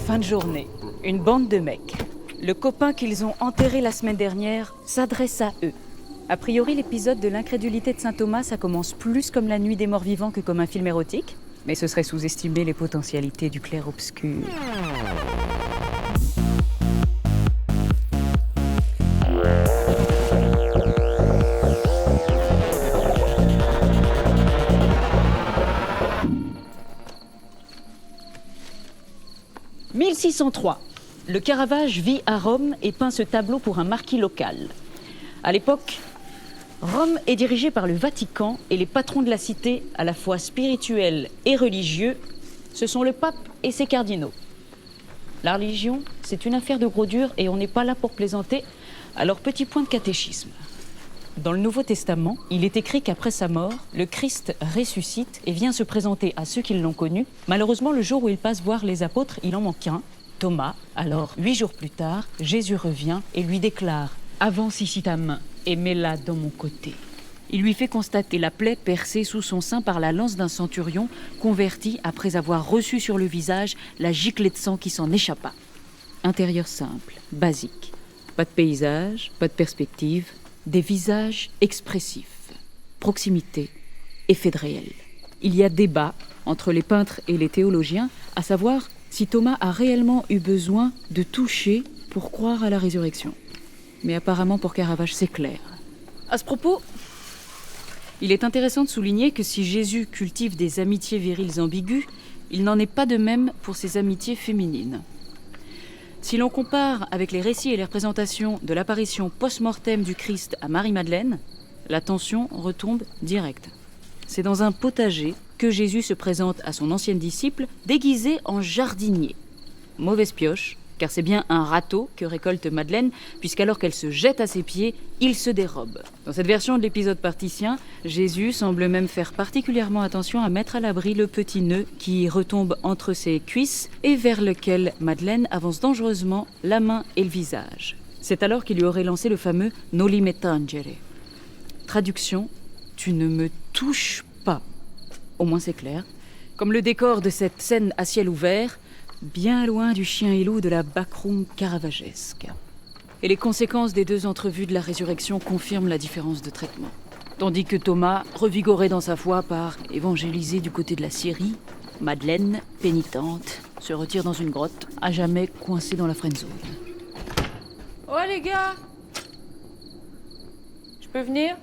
Fin de journée. Une bande de mecs. Le copain qu'ils ont enterré la semaine dernière s'adresse à eux. A priori, l'épisode de l'incrédulité de saint Thomas, ça commence plus comme la nuit des morts vivants que comme un film érotique. Mais ce serait sous-estimer les potentialités du clair-obscur. « 1603. Le Caravage vit à Rome et peint ce tableau pour un marquis local. À l'époque, Rome est dirigée par le Vatican et les patrons de la cité, à la fois spirituels et religieux, ce sont le pape et ses cardinaux. La religion, c'est une affaire de gros dur et on n'est pas là pour plaisanter, alors petit point de catéchisme. Dans le Nouveau Testament, il est écrit qu'après sa mort, le Christ ressuscite et vient se présenter à ceux qui l'ont connu. Malheureusement, le jour où il passe voir les apôtres, il en manque un, Thomas. Alors, 8 jours plus tard, Jésus revient et lui déclare « Avance ici ta main et mets-la dans mon côté ». Il lui fait constater la plaie percée sous son sein par la lance d'un centurion converti après avoir reçu sur le visage la giclée de sang qui s'en échappa. Intérieur simple, basique. Pas de paysage, pas de perspective. Des visages expressifs, proximité, effet de réel. Il y a débat entre les peintres et les théologiens, à savoir si Thomas a réellement eu besoin de toucher pour croire à la résurrection. Mais apparemment pour Caravage, c'est clair. À ce propos, il est intéressant de souligner que si Jésus cultive des amitiés viriles ambiguës, il n'en est pas de même pour ses amitiés féminines. Si l'on compare avec les récits et les représentations de l'apparition post-mortem du Christ à Marie-Madeleine, la tension retombe directe. C'est dans un potager que Jésus se présente à son ancienne disciple déguisé en jardinier. Mauvaise pioche, car c'est bien un râteau que récolte Madeleine, puisqu'alors qu'elle se jette à ses pieds, il se dérobe. Dans cette version de l'épisode partisien, Jésus semble même faire particulièrement attention à mettre à l'abri le petit nœud qui retombe entre ses cuisses et vers lequel Madeleine avance dangereusement la main et le visage. C'est alors qu'il lui aurait lancé le fameux « Noli me tangere ». Traduction « Tu ne me touches pas ». Au moins c'est clair. Comme le décor de cette scène à ciel ouvert, bien loin du chien et loup de la backroom caravagesque. Et les conséquences des 2 entrevues de la résurrection confirment la différence de traitement. Tandis que Thomas, revigoré dans sa foi par évangéliser du côté de la Syrie, Madeleine, pénitente, se retire dans une grotte, à jamais coincée dans la friendzone. Oh les gars, je peux venir ?